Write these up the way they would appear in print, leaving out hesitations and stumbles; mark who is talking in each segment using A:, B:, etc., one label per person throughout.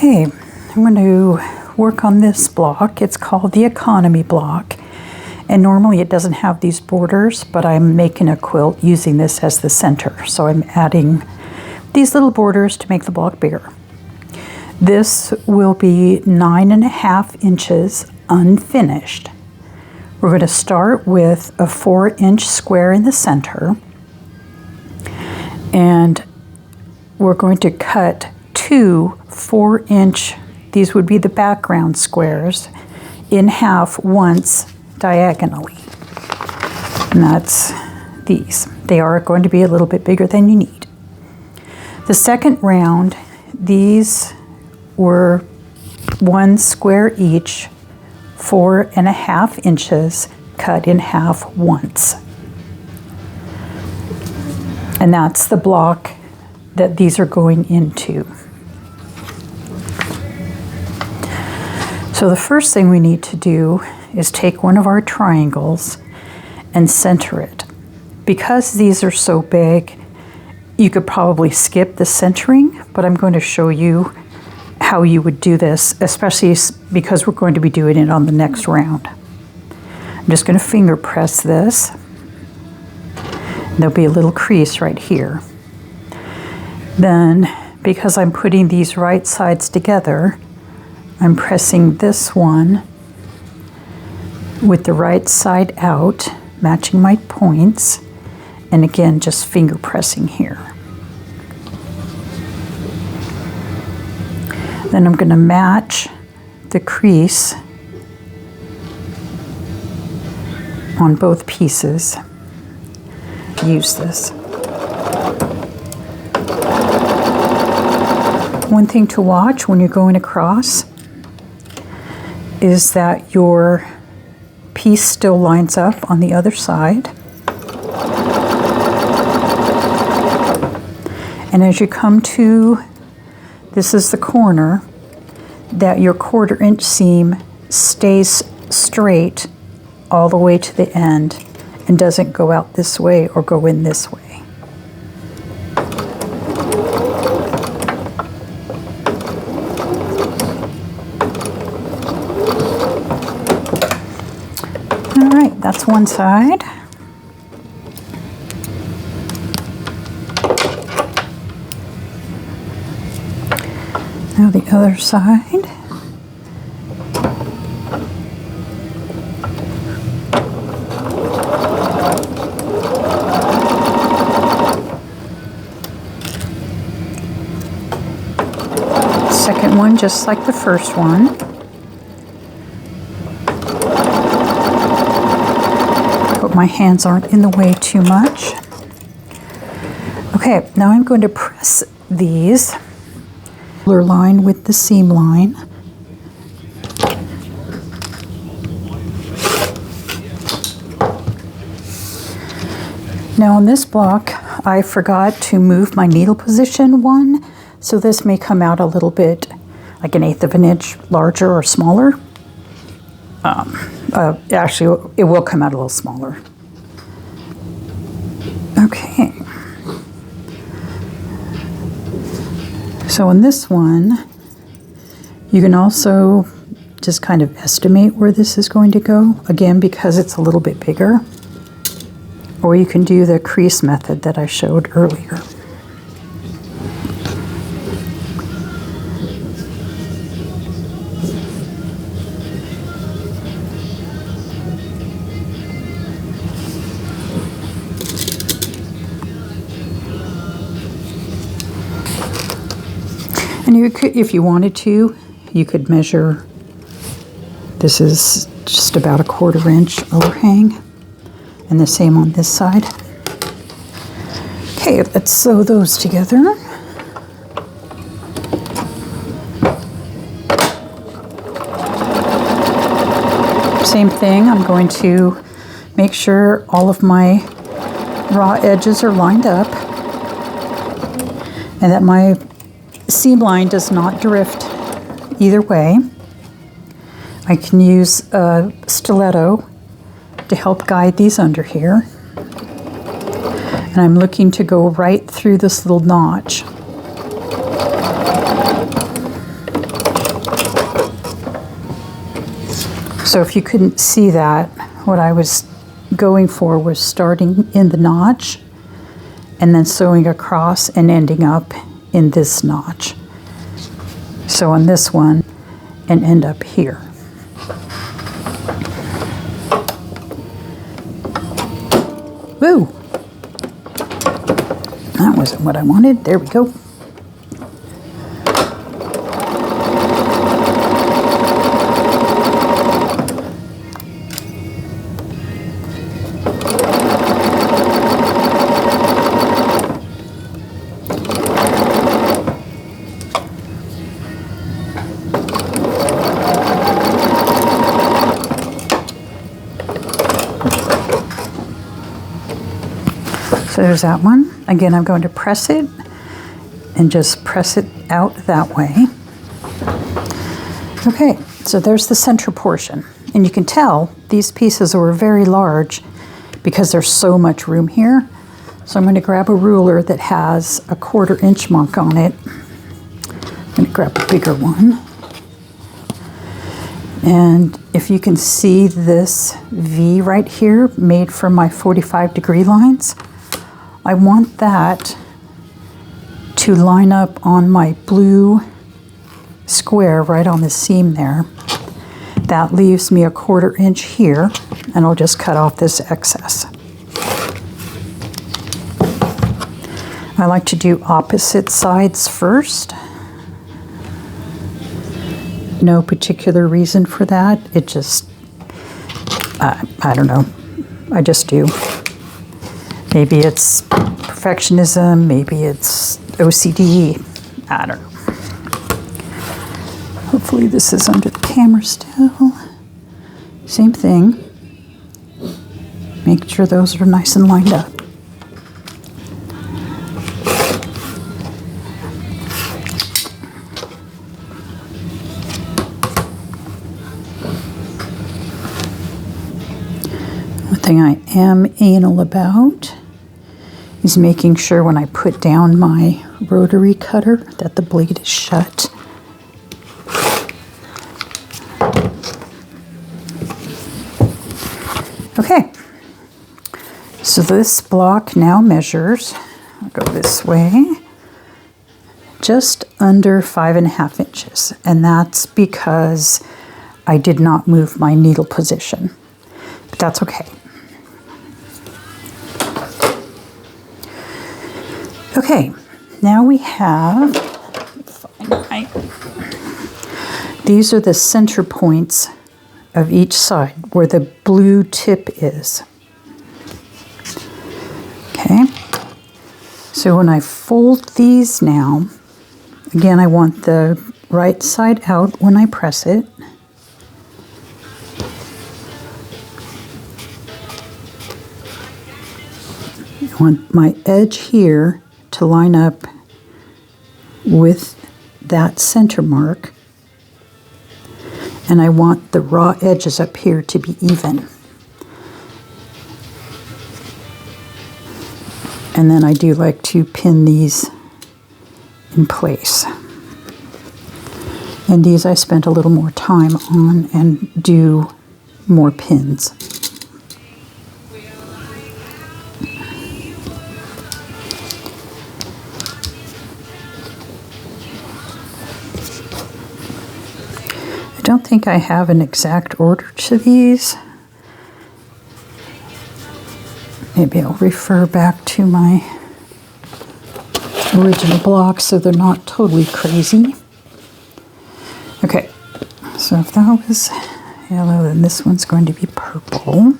A: Okay, I'm going to work on this block. It's called the economy block. And normally it doesn't have these borders, but I'm making a quilt using this as the center. So I'm adding these little borders to make the block bigger. This will be 9.5 inches unfinished. We're going to start with a 4-inch square in the center. And we're going to cut 2 4-inch, these would be the background squares, in half once diagonally. And that's these. They are going to be a little bit bigger than you need. The second round, these were 1 square each, 4.5 inches, cut in half once. And that's the block that these are going into. So the first thing we need to do is take one of our triangles and center it. Because these are so big, you could probably skip the centering, but I'm going to show you how you would do this, especially because we're going to be doing it on the next round. I'm just going to finger press this. There'll be a little crease right here. Then, because I'm putting these right sides together, I'm pressing this one with the right side out, matching my points, and again, just finger pressing here. Then I'm going to match the crease on both pieces. Use this. One thing to watch when you're going across is that your piece still lines up on the other side. And as you come to, this is the corner, that your 1/4 inch seam stays straight all the way to the end and doesn't go out this way or go in this way. That's one side. Now the other side. Second one, just like the first one. My hands aren't in the way too much. Okay, now I'm going to press these line with the seam line. Now on this block, I forgot to move my needle position 1, so this may come out a little bit like 1/8 of an inch larger or smaller. Actually, it will come out a little smaller. Okay. So in this one, you can also just kind of estimate where this is going to go, again, because it's a little bit bigger. Or you can do the crease method that I showed earlier. And you could, if you wanted to, you could measure, this is just about a 1/4 inch overhang, and the same on this side. Okay, let's sew those together. Same thing, I'm going to make sure all of my raw edges are lined up and that my seam line does not drift either way. I can use a stiletto to help guide these under here. And I'm looking to go right through this little notch. So if you couldn't see that, what I was going for was starting in the notch and then sewing across and ending up in this notch. So on this one, and end up here. Woo! That wasn't what I wanted. There we go. So there's that one. Again, I'm going to press it and just press it out that way. Okay, so there's the center portion. And you can tell these pieces were very large because there's so much room here. So I'm going to grab a ruler that has a 1/4 inch mark on it. I'm going to grab a bigger one. And if you can see this V right here made from my 45-degree lines, I want that to line up on my blue square right on the seam there. That leaves me a 1/4 inch here, and I'll just cut off this excess. I like to do opposite sides first. No particular reason for that. It just, I don't know. I just do. Maybe it's perfectionism, maybe it's OCD, I don't know. Hopefully this is under the camera still. Same thing. Make sure those are nice and lined up. One thing I am anal about is making sure when I put down my rotary cutter that the blade is shut. Okay, so this block now measures, I'll go this way, just under 5.5 inches. And that's because I did not move my needle position, but that's okay. Okay, now we have, these are the center points of each side where the blue tip is. Okay, so when I fold these now, again, I want the right side out when I press it. I want my edge here to line up with that center mark, and I want the raw edges up here to be even. And then I do like to pin these in place. And these I spent a little more time on and do more pins. I don't think I have an exact order to these. Maybe I'll refer back to my original blocks so they're not totally crazy. Okay, so if that was yellow, then this one's going to be purple.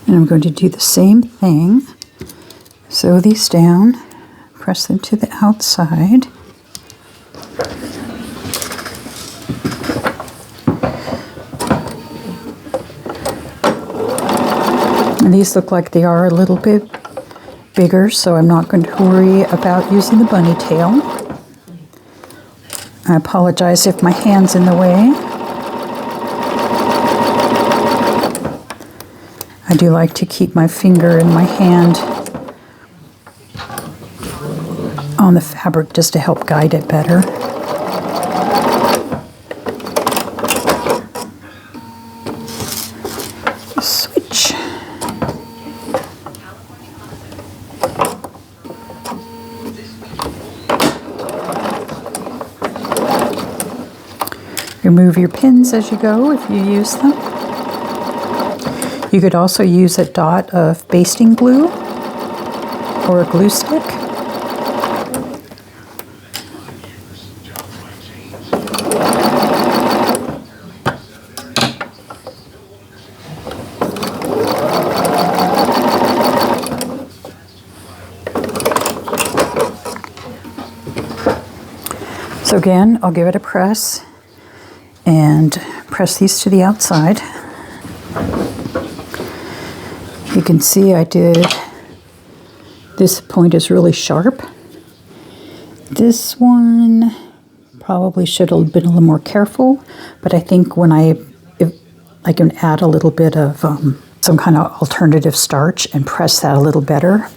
A: And I'm going to do the same thing. Sew these down, press them to the outside. And these look like they are a little bit bigger, so I'm not going to worry about using the bunny tail. I apologize if my hand's in the way. I do like to keep my finger and my hand on the fabric just to help guide it better. Switch. Remove your pins as you go if you use them. You could also use a dot of basting glue or a glue stick. So again, I'll give it a press and press these to the outside. You can see I did, this point is really sharp. This one probably should have been a little more careful, but I think when I can add a little bit of some kind of alternative starch and press that a little better.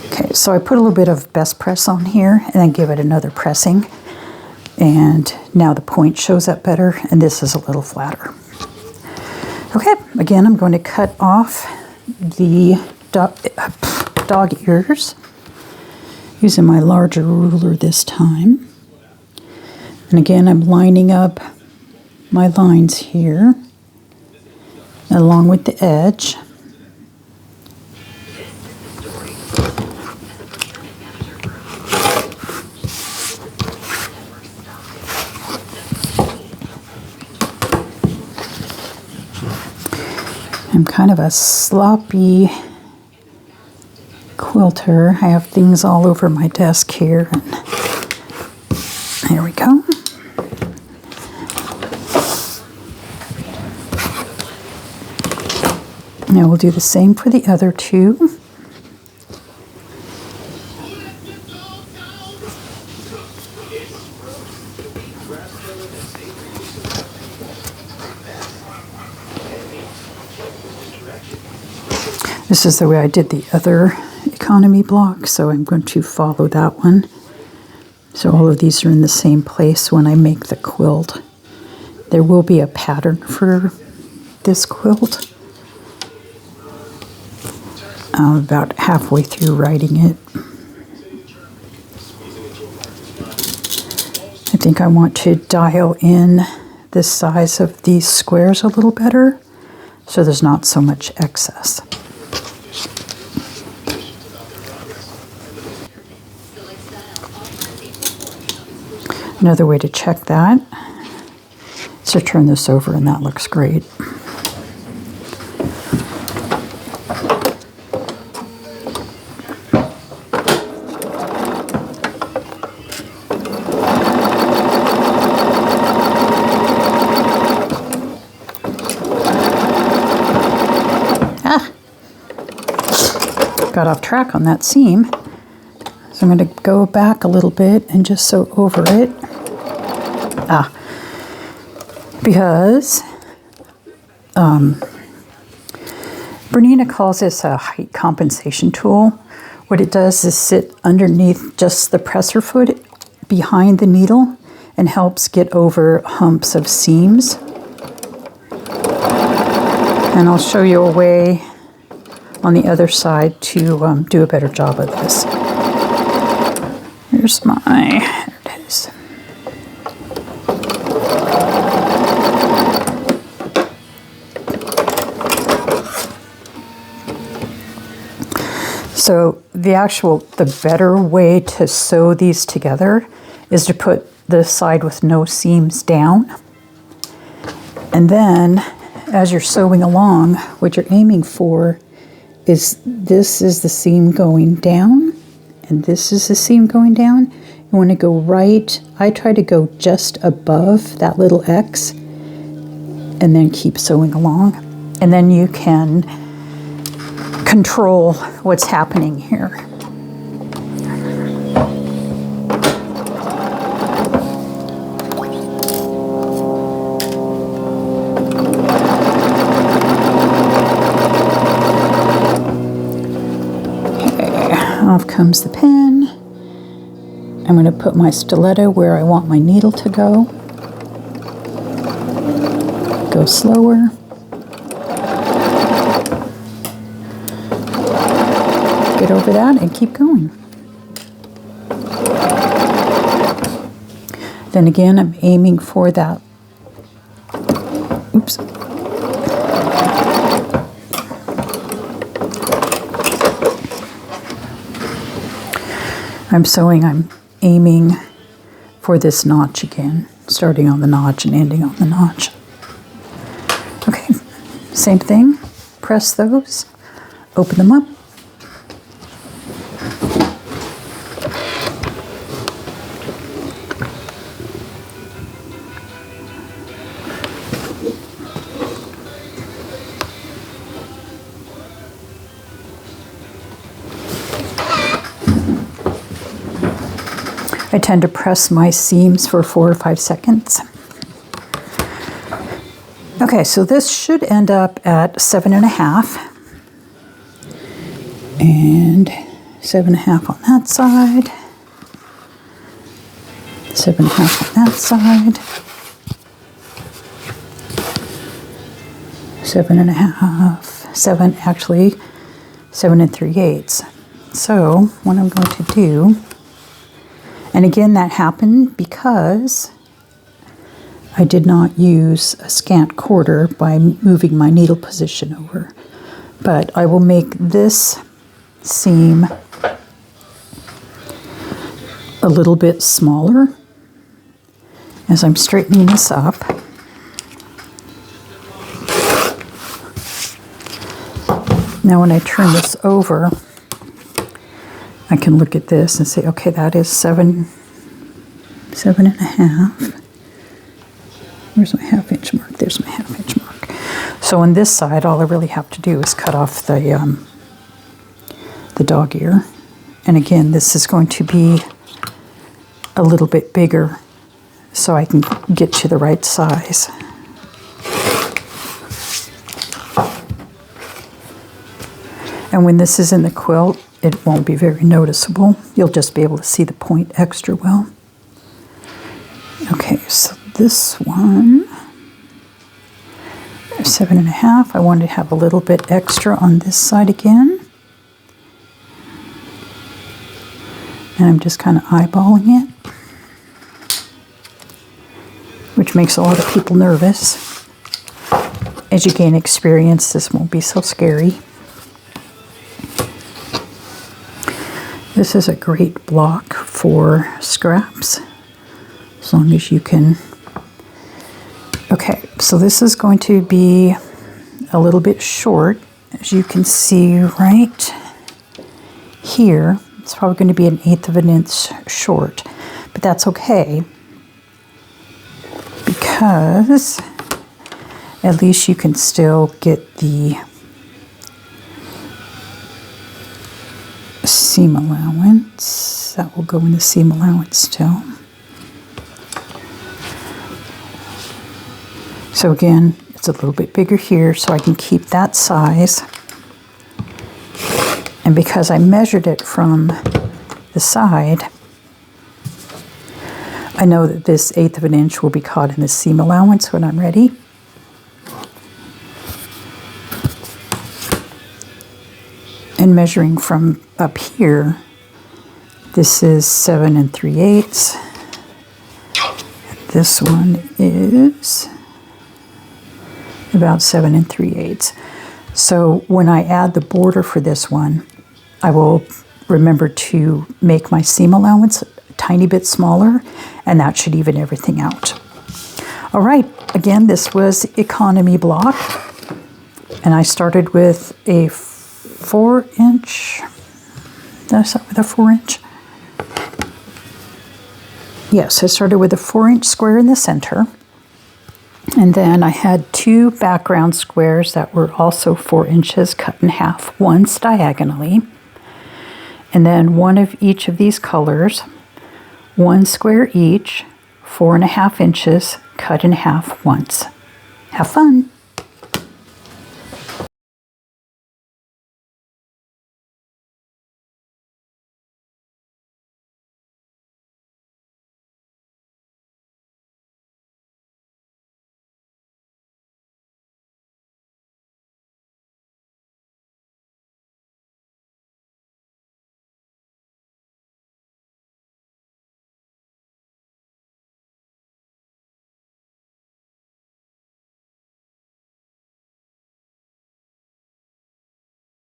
A: Okay, so I put a little bit of best press on here and then give it another pressing. And now the point shows up better, and this is a little flatter. Okay, again, I'm going to cut off the dog ears using my larger ruler this time. And again, I'm lining up my lines here along with the edge. I'm kind of a sloppy quilter. I have things all over my desk here. And there we go. Now we'll do the same for the other two. This is the way I did the other economy block, so I'm going to follow that one. So all of these are in the same place when I make the quilt. There will be a pattern for this quilt. I'm about halfway through writing it. I think I want to dial in the size of these squares a little better so there's not so much excess. Another way to check that is to turn this over, and that looks great. Got off track on that seam. So I'm going to go back a little bit and just sew over it. Because Bernina calls this a height compensation tool. What it does is sit underneath just the presser foot behind the needle and helps get over humps of seams. And I'll show you a way on the other side to do a better job of this. Here's there it is. So the better way to sew these together is to put the side with no seams down. And then as you're sewing along, what you're aiming for is this is the seam going down and this is the seam going down. You want to go right, I try to go just above that little X and then keep sewing along. And then you can control what's happening here. Off comes the pen. I'm going to put my stiletto where I want my needle to go. Go slower. Get over that and keep going. Then again, I'm aiming for that. Oops. I'm sewing, I'm aiming for this notch again, starting on the notch and ending on the notch. Okay, same thing, press those, open them up. I tend to press my seams for 4 or 5 seconds. Okay, so this should end up at 7.5. And 7.5 on that side. 7.5 on that side. 7.5, 7, actually 7 3/8. So what I'm going to do, and again, that happened because I did not use a scant quarter by moving my needle position over. But I will make this seam a little bit smaller as I'm straightening this up. Now when I turn this over, I can look at this and say, okay, that is 7.5. Where's my half-inch mark? There's my half-inch mark. So on this side, all I really have to do is cut off the dog ear. And again, this is going to be a little bit bigger so I can get to the right size. And when this is in the quilt, it won't be very noticeable. You'll just be able to see the point extra well. Okay, so this one, 7.5. I wanted to have a little bit extra on this side again. And I'm just kind of eyeballing it, which makes a lot of people nervous. As you gain experience, this won't be so scary. This is a great block for scraps, as long as you can. Okay, so this is going to be a little bit short, as you can see right here. It's probably going to be 1/8 of an inch short, but that's okay, because at least you can still get the seam allowance. That will go in the seam allowance still. So again, it's a little bit bigger here, so I can keep that size. And because I measured it from the side, I know that this 1/8 of an inch will be caught in the seam allowance when I'm ready. And measuring from up here, this is 7 3/8. This one is about 7 3/8. So when I add the border for this one, I will remember to make my seam allowance a tiny bit smaller, and that should even everything out. All right, again, this was economy block, and I started with a 4-inch. Did I start with a 4-inch? Yes, I started with a 4-inch square in the center. And then I had 2 background squares that were also 4 inches cut in half, once diagonally. And then 1 of each of these colors, 1 square each, 4.5 inches cut in half once. Have fun!